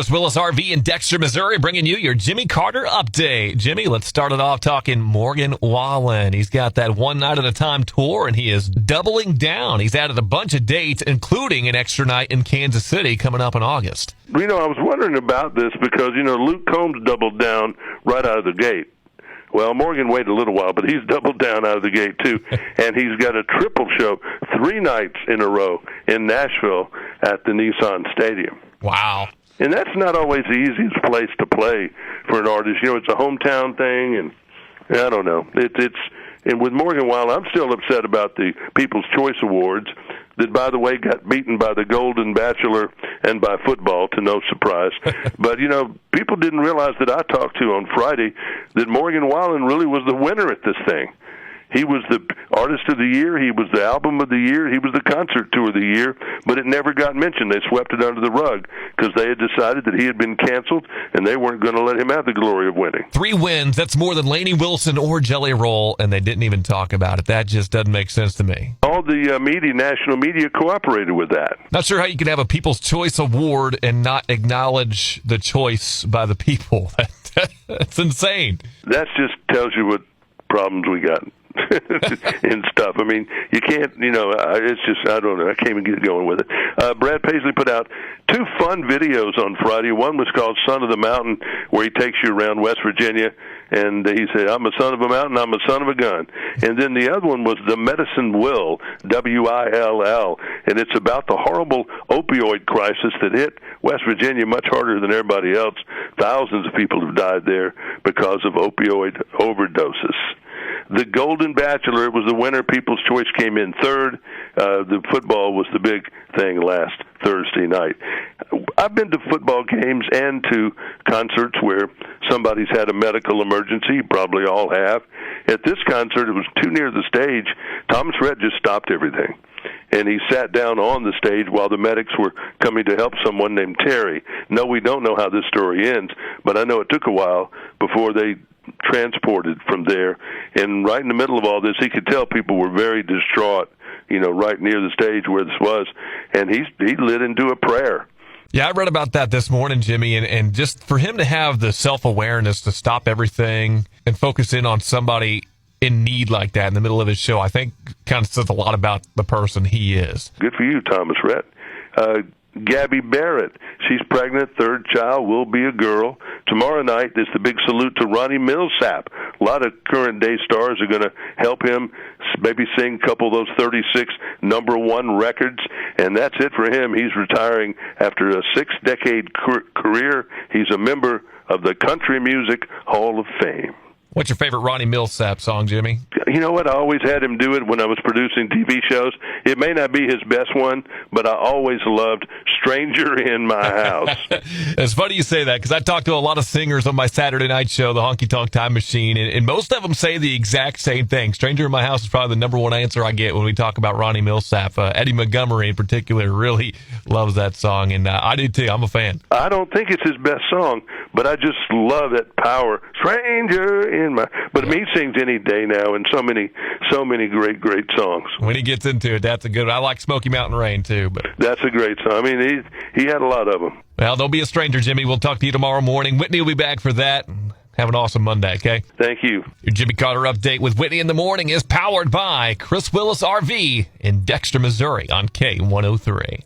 Chris Willis RV in Dexter, Missouri, bringing you your Jimmy Carter update. Jimmy, let's start it off talking Morgan Wallen. He's got that one night at a time tour, and he is doubling down. He's added a bunch of dates, including an extra night in Kansas City coming up in August. I was wondering about this because, Luke Combs doubled down right out of the gate. Well, Morgan waited a little while, but he's doubled down out of the gate, too. And he's got a triple show 3 nights in a row in Nashville at the Nissan Stadium. Wow. And that's not always the easiest place to play for an artist. It's a hometown thing, and I don't know. And with Morgan Wallen, I'm still upset about the People's Choice Awards that, by the way, got beaten by the Golden Bachelor and by football, to no surprise. But, people didn't realize that I talked to on Friday that Morgan Wallen really was the winner at this thing. He was the Artist of the Year, he was the Album of the Year, he was the Concert Tour of the Year, but it never got mentioned. They swept it under the rug because they had decided that he had been canceled and they weren't going to let him have the glory of winning. 3 wins, that's more than Lainey Wilson or Jelly Roll, and they didn't even talk about it. That just doesn't make sense to me. All the national media cooperated with that. Not sure how you can have a People's Choice Award and not acknowledge the choice by the people. That's insane. That just tells you what problems we got. And stuff. You can't, it's just, I don't know. I can't even get going with it. Brad Paisley put out 2 fun videos on Friday. One was called Son of the Mountain, where he takes you around West Virginia, and he said, I'm a son of a mountain, I'm a son of a gun. And then the other one was The Medicine Will, W-I-L-L, and it's about the horrible opioid crisis that hit West Virginia much harder than everybody else. Thousands of people have died there because of opioid overdoses. The Golden Bachelor was the winner. People's Choice came in third. The football was the big thing last Thursday night. I've been to football games and to concerts where somebody's had a medical emergency. You probably all have. At this concert, it was too near the stage. Thomas Rhett just stopped everything. And he sat down on the stage while the medics were coming to help someone named Terry. No, we don't know how this story ends, but I know it took a while before they transported from there. And right in the middle of all this, he could tell people were very distraught, right near the stage where this was. And he lit into a prayer. Yeah, I read about that this morning, Jimmy, and just for him to have the self-awareness to stop everything and focus in on somebody in need like that in the middle of his show, I think kind of says a lot about the person he is. Good for you, Thomas Rhett. Gabby Barrett, she's pregnant, 3rd child, will be a girl. Tomorrow night, there's the big salute to Ronnie Milsap. A lot of current-day stars are going to help him maybe sing a couple of those 36 #1 records, and that's it for him. He's retiring after a 6-decade career. He's a member of the Country Music Hall of Fame. What's your favorite Ronnie Milsap song, Jimmy? You know what? I always had him do it when I was producing TV shows. It may not be his best one, but I always loved Stranger in My House. It's funny you say that because I talked to a lot of singers on my Saturday night show, The Honky Tonk Time Machine, and most of them say the exact same thing. Stranger in My House is probably the #1 answer I get when we talk about Ronnie Milsap. Eddie Montgomery in particular really loves that song, and I do too. I'm a fan. I don't think it's his best song, but I just love that power. Stranger in My... But he sings any day now, and so many great songs. When he gets into it, that's a good one. I like Smoky Mountain Rain, too. But that's a great song. He had a lot of them. Well, don't be a stranger, Jimmy. We'll talk to you tomorrow morning. Whitney will be back for that. Have an awesome Monday, okay? Thank you. Your Jimmy Carter Update with Whitney in the Morning is powered by Chris Willis RV in Dexter, Missouri on K103.